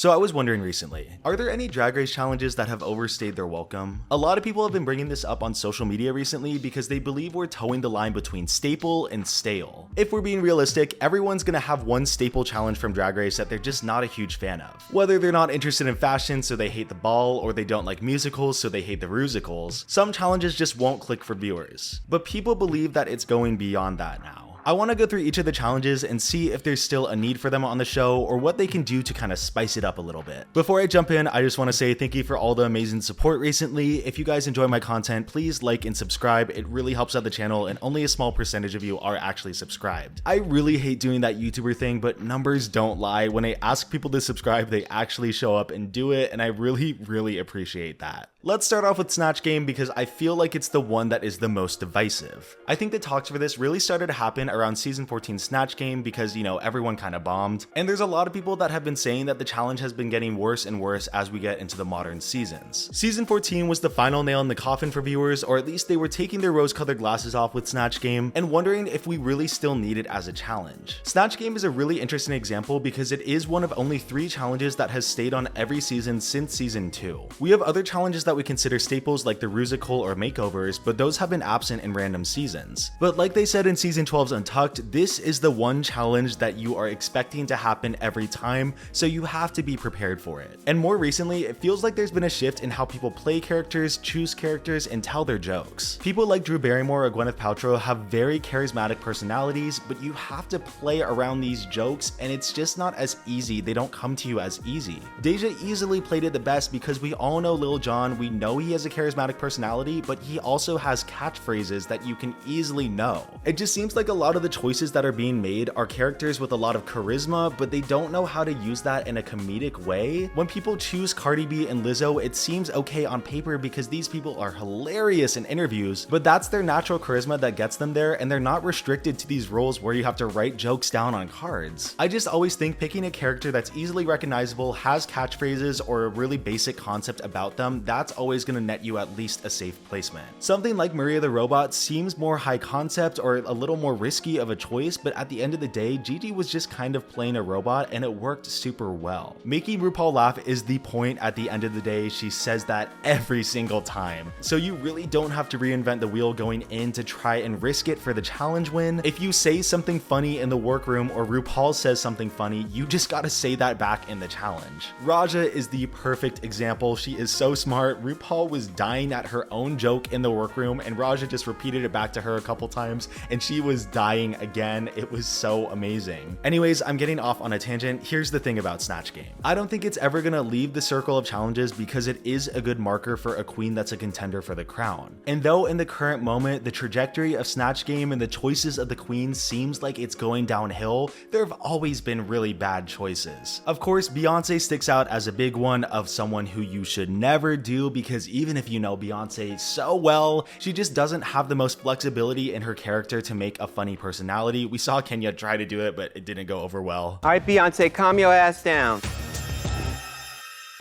So I was wondering recently, are there any Drag Race challenges that have overstayed their welcome? A lot of people have been bringing this up on social media recently because they believe we're towing the line between staple and stale. If we're being realistic, everyone's gonna have one staple challenge from Drag Race that they're just not a huge fan of. Whether they're not interested in fashion so they hate the ball, or they don't like musicals so they hate the Rusicals, some challenges just won't click for viewers. But people believe that it's going beyond that now. I want to go through each of the challenges and see if there's still a need for them on the show or what they can do to kind of spice it up a little bit. Before I jump in, I just want to say thank you for all the amazing support recently. If you guys enjoy my content, please like and subscribe. It really helps out the channel and only a small percentage of you are actually subscribed. I really hate doing that YouTuber thing, but numbers don't lie. When I ask people to subscribe, they actually show up and do it, and I really appreciate that. Let's start off with Snatch Game because I feel like it's the one that is the most divisive. I think the talks for this really started to happen around season 14 Snatch Game because, you know, everyone kind of bombed. And there's a lot of people that have been saying that the challenge has been getting worse and worse as we get into the modern seasons. Season 14 was the final nail in the coffin for viewers, or at least they were taking their rose-colored glasses off with Snatch Game and wondering if we really still need it as a challenge. Snatch Game is a really interesting example because it is one of only 3 challenges that has stayed on every season since season 2. We have other challenges that we consider staples like the Rusical or Makeovers, but those have been absent in random seasons. But like they said in season 12's Untucked, this is the one challenge that you are expecting to happen every time, so you have to be prepared for it. And more recently, it feels like there's been a shift in how people play characters, choose characters, and tell their jokes. People like Drew Barrymore or Gwyneth Paltrow have very charismatic personalities, but you have to play around these jokes, and it's just not as easy. They don't come to you as easy. Deja easily played it the best because we all know Lil Jon, we know he has a charismatic personality, but he also has catchphrases that you can easily know. It just seems like a lot of the choices that are being made are characters with a lot of charisma, but they don't know how to use that in a comedic way. When people choose Cardi B and Lizzo, it seems okay on paper because these people are hilarious in interviews, but that's their natural charisma that gets them there, and they're not restricted to these roles where you have to write jokes down on cards. I just always think picking a character that's easily recognizable, has catchphrases, or a really basic concept about them, that's always going to net you at least a safe placement. Something like Maria the Robot seems more high concept or a little more risky of a choice, but at the end of the day, Gigi was just kind of playing a robot and it worked super well. Making RuPaul laugh is the point at the end of the day. She says that every single time. So you really don't have to reinvent the wheel going in to try and risk it for the challenge win. If you say something funny in the workroom or RuPaul says something funny, you just gotta say that back in the challenge. Raja is the perfect example. She is so smart. RuPaul was dying at her own joke in the workroom and Raja just repeated it back to her a couple times and she was dying again. It was so amazing. Anyways, I'm getting off on a tangent. Here's the thing about Snatch Game. I don't think it's ever gonna leave the circle of challenges because it is a good marker for a queen that's a contender for the crown. And though in the current moment, the trajectory of Snatch Game and the choices of the queens seems like it's going downhill, there have always been really bad choices. Of course, Beyonce sticks out as a big one of someone who you should never do because even if you know Beyonce so well, she just doesn't have the most flexibility in her character to make a funny personality. We saw Kenya try to do it, but it didn't go over well. All right, Beyonce, calm your ass down.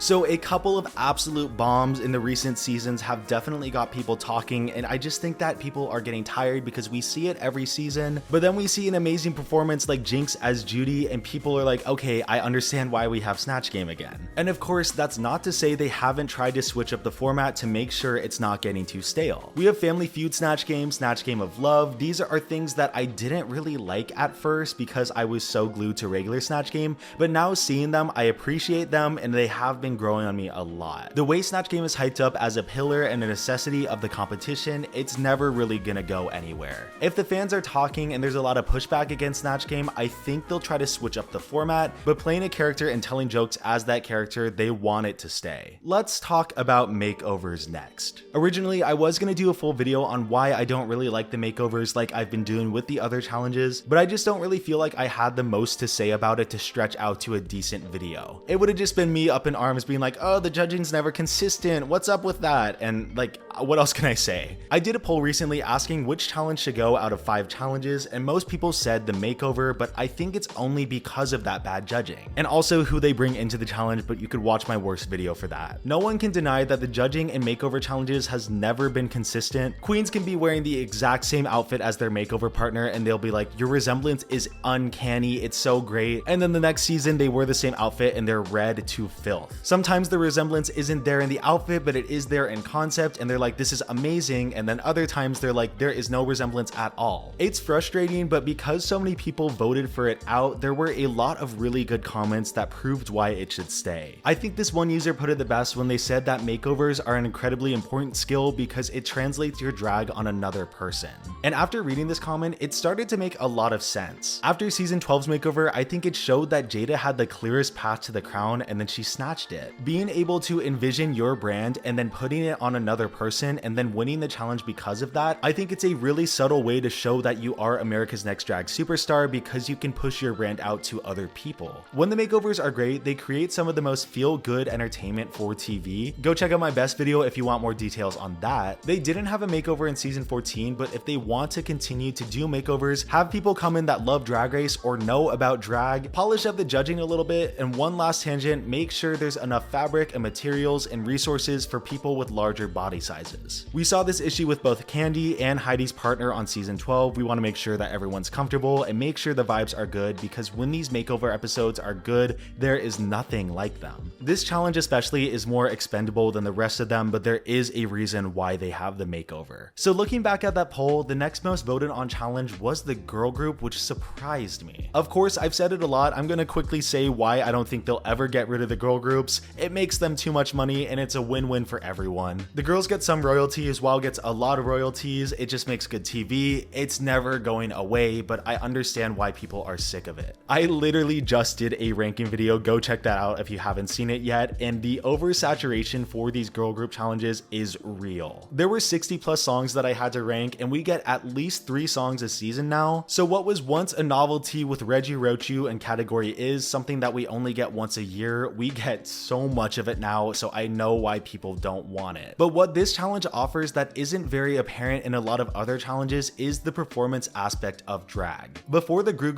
So a couple of absolute bombs in the recent seasons have definitely got people talking, and I just think that people are getting tired because we see it every season, but then we see an amazing performance like Jinx as Judy and people are like, okay, I understand why we have Snatch Game again. And of course, that's not to say they haven't tried to switch up the format to make sure it's not getting too stale. We have Family Feud Snatch Game, Snatch Game of Love. These are things that I didn't really like at first because I was so glued to regular Snatch Game, but now seeing them, I appreciate them and they have been growing on me a lot. The way Snatch Game is hyped up as a pillar and a necessity of the competition, it's never really gonna go anywhere. If the fans are talking and there's a lot of pushback against Snatch Game, I think they'll try to switch up the format, but playing a character and telling jokes as that character, they want it to stay. Let's talk about makeovers next. Originally, I was gonna do a full video on why I don't really like the makeovers like I've been doing with the other challenges, but I just don't really feel like I had the most to say about it to stretch out to a decent video. It would have just been me up in arms comments being like, oh, the judging's never consistent, what's up with that? And like, what else can I say? I did a poll recently asking which challenge should go out of 5 challenges, and most people said the makeover, but I think it's only because of that bad judging. And also who they bring into the challenge, but you could watch my worst video for that. No one can deny that the judging and makeover challenges has never been consistent. Queens can be wearing the exact same outfit as their makeover partner, and they'll be like, your resemblance is uncanny, it's so great. And then the next season they wear the same outfit and they're red to filth. Sometimes the resemblance isn't there in the outfit, but it is there in concept, and they're like, this is amazing. And then other times they're like, there is no resemblance at all. It's frustrating, but because so many people voted for it out, there were a lot of really good comments that proved why it should stay. I think this one user put it the best when they said that makeovers are an incredibly important skill because it translates your drag on another person. And after reading this comment, it started to make a lot of sense. After season 12's makeover, I think it showed that Jada had the clearest path to the crown, and then she snatched it. Being able to envision your brand and then putting it on another person and then winning the challenge because of that, I think it's a really subtle way to show that you are America's Next Drag Superstar because you can push your brand out to other people. When the makeovers are great, they create some of the most feel-good entertainment for TV. Go check out my best video if you want more details on that. They didn't have a makeover in season 14, but if they want to continue to do makeovers, have people come in that love Drag Race or know about drag, polish up the judging a little bit, and one last tangent, make sure there's enough fabric and materials and resources for people with larger body sizes. We saw this issue with both Candy and Heidi's partner on season 12. We want to make sure that everyone's comfortable and make sure the vibes are good, because when these makeover episodes are good, there is nothing like them. This challenge especially is more expendable than the rest of them, but there is a reason why they have the makeover. So looking back at that poll, the next most voted on challenge was the girl group, which surprised me. Of course, I've said it a lot. I'm gonna quickly say why I don't think they'll ever get rid of the girl groups. It makes them too much money and it's a win-win for everyone. The girls get some royalties, WoW gets a lot of royalties. It just makes good TV. It's never going away, but I understand why people are sick of it. I literally just did a ranking video. Go check that out if you haven't seen it yet. And the oversaturation for these girl group challenges is real. There were 60 plus songs that I had to rank, and we get at least 3 songs a season now. So what was once a novelty with Reggie Rochu and Category Is something that we only get once a year, we get so much of it now, so I know why people don't want it. But what this challenge offers that isn't very apparent in a lot of other challenges is the performance aspect of drag. Before the girl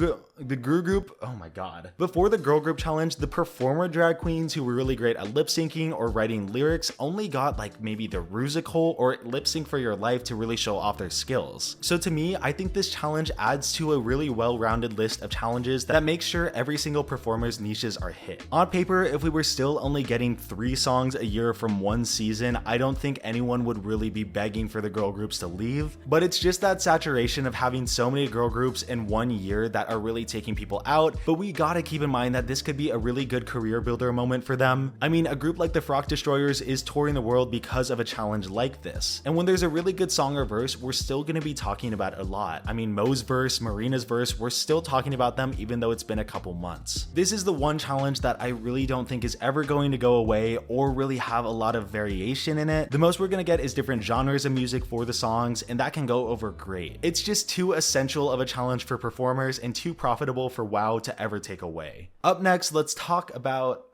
group challenge, the performer drag queens who were really great at lip syncing or writing lyrics only got like maybe the Rusical or Lip Sync for Your Life to really show off their skills. So to me, I think this challenge adds to a really well-rounded list of challenges that make sure every single performer's niches are hit. On paper, if we were still only getting 3 songs a year from one season, I don't think anyone would really be begging for the girl groups to leave, but it's just that saturation of having so many girl groups in one year that are really taking people out. But we gotta keep in mind that this could be a really good career builder moment for them. I mean, a group like the Frock Destroyers is touring the world because of a challenge like this, and when there's a really good song or verse, we're still gonna be talking about it a lot. I mean, Mo's verse, Marina's verse, we're still talking about them even though it's been a couple months. This is the one challenge that I really don't think is ever going to go away or really have a lot of variation in it. The most we're gonna get is different genres of music for the songs, and that can go over great. It's just too essential of a challenge for performers and too profitable for WoW to ever take away. Up next, let's talk about,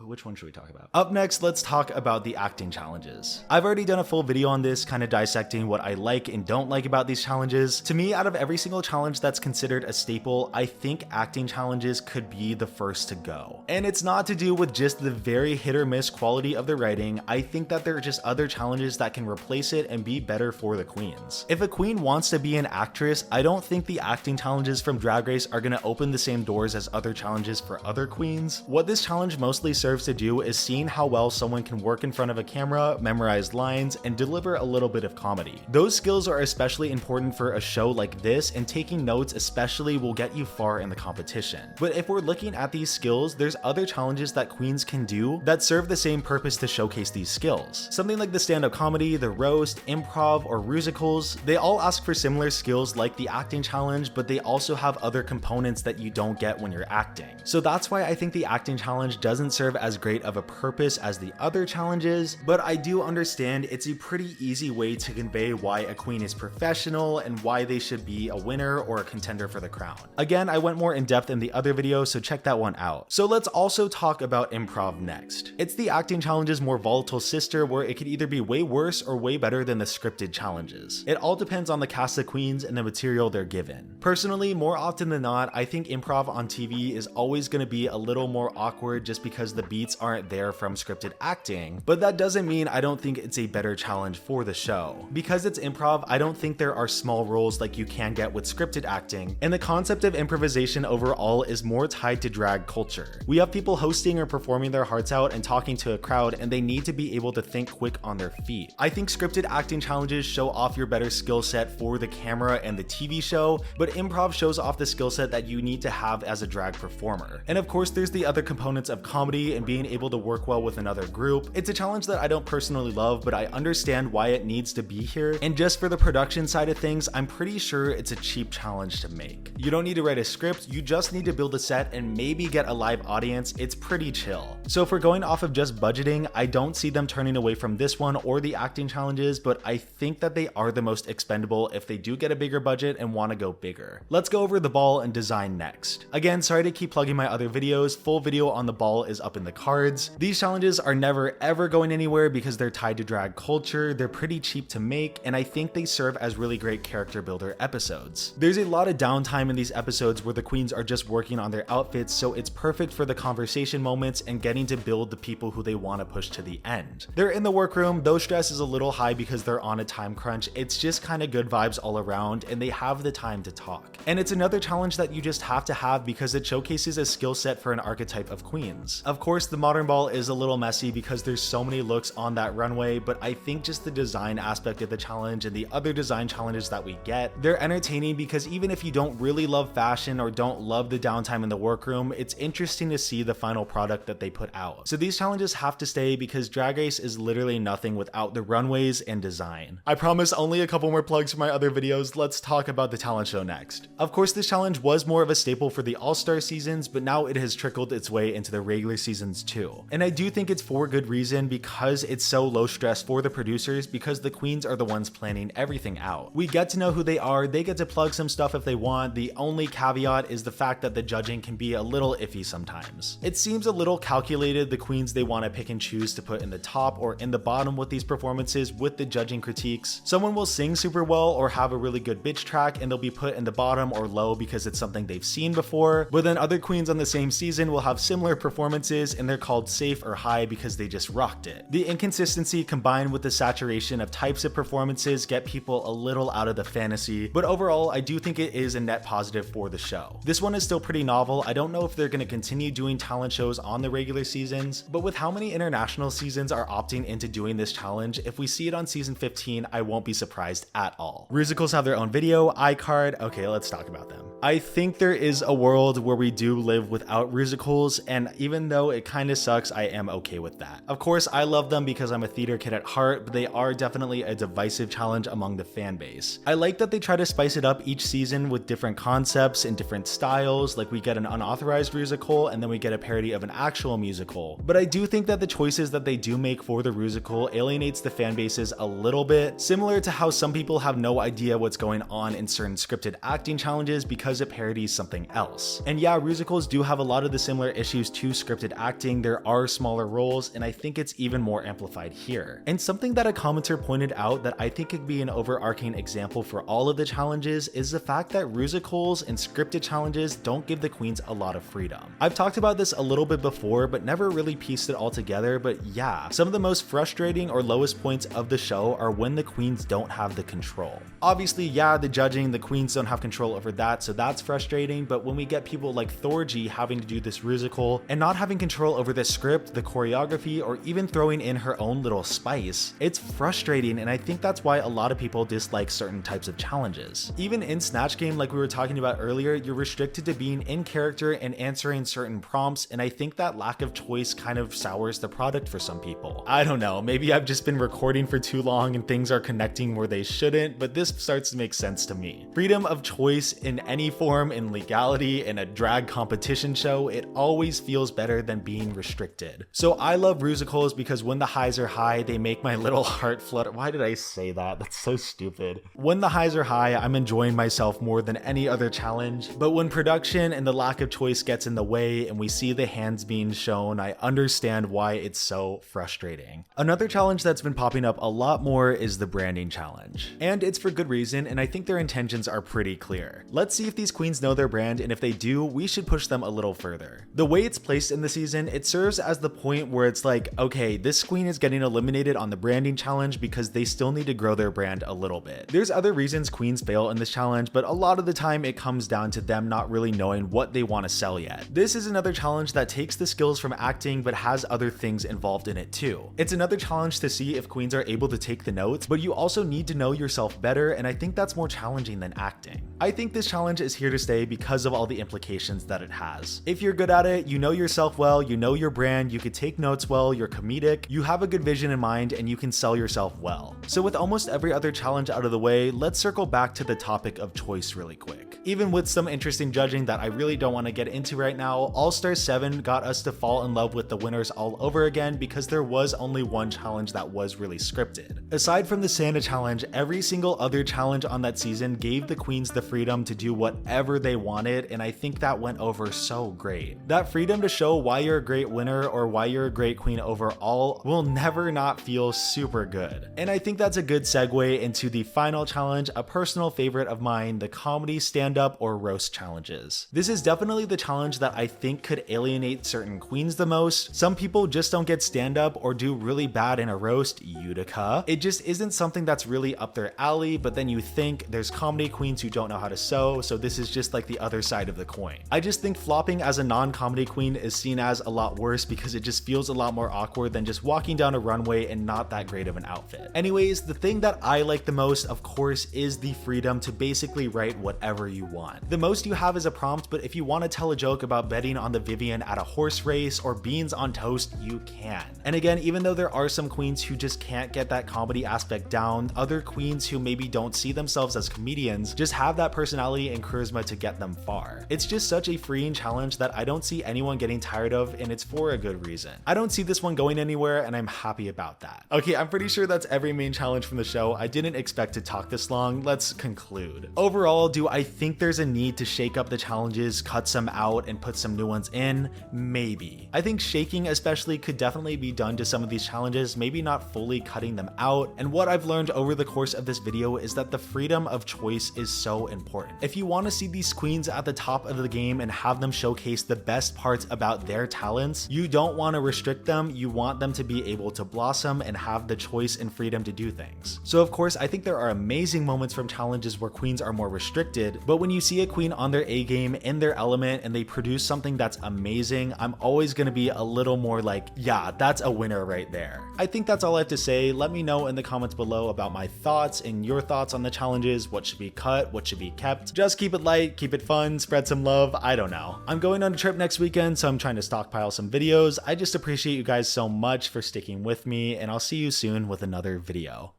which one should we talk about? Up next, let's talk about the acting challenges. I've already done a full video on this, kind of dissecting what I like and don't like about these challenges. To me, out of every single challenge that's considered a staple, I think acting challenges could be the first to go. And it's not to do with just the very hit or miss quality of the writing. I think that there are just other challenges that can replace it and be better for the queens. If a queen wants to be an actress, I don't think the acting challenges from Drag Race are gonna open the same doors as other challenges for other queens. What this challenge mostly serves to do is seeing how well someone can work in front of a camera, memorize lines, and deliver a little bit of comedy. Those skills are especially important for a show like this, and taking notes especially will get you far in the competition. But if we're looking at these skills, there's other challenges that queens can do that serve the same purpose to showcase these skills. Something like the stand-up comedy, the roast, improv, or Rusicals, they all ask for similar skills like the acting challenge, but they also have other components that you don't get when you're acting. So that's why I think the acting challenge doesn't serve as great of a purpose as the other challenges, but I do understand it's a pretty easy way to convey why a queen is professional and why they should be a winner or a contender for the crown. Again, I went more in depth in the other video, so check that one out. So let's also talk talk about Improv next. It's the acting challenge's more volatile sister, where it could either be way worse or way better than the scripted challenges. It all depends on the cast of queens and the material they're given. Personally, more often than not, I think improv on TV is always going to be a little more awkward just because the beats aren't there from scripted acting, but that doesn't mean I don't think it's a better challenge for the show. Because it's improv, I don't think there are small roles like you can get with scripted acting, and the concept of improvisation overall is more tied to drag culture. We have people hosting or performing their hearts out and talking to a crowd, and they need to be able to think quick on their feet. I think scripted acting challenges show off your better skill set for the camera and the TV show, but improv shows off the skill set that you need to have as a drag performer. And of course, there's the other components of comedy and being able to work well with another group. It's a challenge that I don't personally love, but I understand why it needs to be here. And just for the production side of things, I'm pretty sure it's a cheap challenge to make. You don't need to write a script, you just need to build a set and maybe get a live audience. It's pretty chill. So if we're going off of just budgeting, I don't see them turning away from this one or the acting challenges, but I think that they are the most expendable if they do get a bigger budget and want to go bigger. Let's go over the ball and design next. Again, sorry to keep plugging my other videos, full video on the ball is up in the cards. These challenges are never ever going anywhere because they're tied to drag culture, they're pretty cheap to make, and I think they serve as really great character builder episodes. There's a lot of downtime in these episodes where the queens are just working on their outfits, so it's perfect for the conversation moments and getting to build the people who they want to push to the end. They're in the workroom, though stress is a little high because they're on a time crunch. It's just kind of good vibes all around, and they have the time to talk. And it's another challenge that you just have to have because it showcases a skill set for an archetype of queens. Of course, the modern ball is a little messy because there's so many looks on that runway, but I think just the design aspect of the challenge and the other design challenges that we get, they're entertaining because even if you don't really love fashion or don't love the downtime in the workroom, it's interesting to see the final product that they put out. So these challenges have to stay because Drag Race is literally nothing without the runways and design. I promise only a couple more plugs for my other videos. Let's talk about the talent show next. Of course, this challenge was more of a staple for the All-Star seasons, but now it has trickled its way into the regular seasons too. And I do think it's for good reason because it's so low stress for the producers because the queens are the ones planning everything out. We get to know who they are, they get to plug some stuff if they want. The only caveat is the fact that the judging can be a little iffy sometimes. It seems a little calculated, the queens they want to pick and choose to put in the top or in the bottom with these performances with the judging critiques. Someone will sing super well or have a really good bitch track and they'll be put in the bottom or low because it's something they've seen before, but then other queens on the same season will have similar performances and they're called safe or high because they just rocked it. The inconsistency combined with the saturation of types of performances get people a little out of the fantasy, but overall I do think it is a net positive for the show. This one is still pretty novel. I don't know if they're going to continue doing talent shows on the regular seasons, but with how many international seasons are opting into doing this challenge, if we see it on season 15, I won't be surprised at all. Rusicals have their own video, iCard. Okay, let's talk about them. I think there is a world where we do live without Rusicals, and even though it kind of sucks, I am okay with that. Of course, I love them because I'm a theater kid at heart, but they are definitely a divisive challenge among the fan base. I like that they try to spice it up each season with different concepts and different styles, like we get an unauthorized musical and then we get a parody of an actual musical. But I do think that the choices that they do make for the musical alienates the fan bases a little bit, similar to how some people have no idea what's going on in certain scripted acting challenges because it parodies something else. And yeah, musicals do have a lot of the similar issues to scripted acting. There are smaller roles, and I think it's even more amplified here. And something that a commenter pointed out that I think could be an overarching example for all of the challenges is the fact that musicals and scripted challenges don't give the queens a lot of freedom. I've talked about this a little bit before, but never really pieced it all together, but yeah, some of the most frustrating or lowest points of the show are when the queens don't have the control. Obviously, yeah, the judging, the queens don't have control over that, so that's frustrating, but when we get people like Thorgy having to do this musical and not having control over the script, the choreography, or even throwing in her own little spice, it's frustrating, and I think that's why a lot of people dislike certain types of challenges. Even in Snatch Game, like we were talking about earlier, you're restricted to being in character and answering certain prompts, and I think that lack of choice kind of sours the product for some people. I don't know, maybe I've just been recording for too long and things are connecting where they shouldn't, but this starts to make sense to me. Freedom of choice in any form, in legality, in a drag competition show, it always feels better than being restricted. So I love musicals because when the highs are high, they make my little heart flutter. Why did I say that? That's so stupid. When the highs are high, I'm enjoying myself more than any other challenge, but when production and the lack of choice gets in the way and we see the hands being shown, I understand why it's so frustrating. Another challenge that's been popping up a lot more is the branding challenge. And it's for good reason, and I think their intentions are pretty clear. Let's see if these queens know their brand, and if they do, we should push them a little further. The way it's placed in the season, it serves as the point where it's like, okay, this queen is getting eliminated on the branding challenge because they still need to grow their brand a little bit. There's other reasons queens fail in this challenge, but a lot of the time it comes down to them not really knowing what they want to sell yet. This is another challenge that takes the skills from acting but has other things involved in it too. It's another challenge to see if queens are able to take the notes, but you also need to know yourself better, and I think that's more challenging than acting. I think this challenge is here to stay because of all the implications that it has. If you're good at it, you know yourself well, you know your brand, you can take notes well, you're comedic, you have a good vision in mind, and you can sell yourself well. So with almost every other challenge out of the way, let's circle back to the topic of choice really quick. Even with some interesting judging that I really don't want to get into right now, All-Star 7 got us to fall in love with the winners all over again because there was only one challenge that was really scripted. Aside from the Santa challenge, every single other challenge on that season gave the queens the freedom to do whatever they wanted, and I think that went over so great. That freedom to show why you're a great winner or why you're a great queen overall will never not feel super good. And I think that's a good segue into the final challenge, a personal favorite of mine, the comedy, stand-up, or roast challenges. This is definitely the challenge that I think could alienate certain queens the most. Some people just don't get stand-up or do really bad in a roast, Utica. It just isn't something that's really up their alley, but then you think there's comedy queens who don't know how to sew, so this is just like the other side of the coin. I just think flopping as a non-comedy queen is seen as a lot worse because it just feels a lot more awkward than just walking down a runway and not that great of an outfit. Anyways, the thing that I like the most, of course, is the freedom to basically write whatever you want. The most you have is a prompt, but if you want to tell a joke about betting on the Vivian at a horse race or beans on toast, you can. And again, even though there are some queens who just can't get that comedy aspect down, other queens who maybe don't see themselves as comedians just have that personality and charisma to get them far. It's just such a freeing challenge that I don't see anyone getting tired of, and it's for a good reason. I don't see this one going anywhere, and I'm happy about that. Okay, I'm pretty sure that's every main challenge from the show. I didn't expect to talk this long. Let's conclude. Overall, do I think there's a need to shake up the challenges, cut some out, and put some new ones in? Maybe. I think shaking especially could definitely be done to some of these challenges, maybe not fully cutting them out. And what I've learned over the course of this video is that the freedom of choice is so important. If you want to see these queens at the top of the game and have them showcase the best parts about their talents, you don't want to restrict them. You want them to be able to blossom and have the choice and freedom to do things. So of course, I think there are amazing moments from challenges where queens are more restricted, but when you see a queen on their A game, in their element, and they produce something that's amazing, I'm always going to be a little more like, yeah, that's a winner right there. I think that's all I have to say. Let me know in the comments below about my thoughts and your thoughts on the challenges, what should be cut, what should be kept. Just keep it light, keep it fun, spread some love, I don't know. I'm going on a trip next weekend, so I'm trying to stockpile some videos. I just appreciate you guys so much for sticking with me, and I'll see you soon with another video.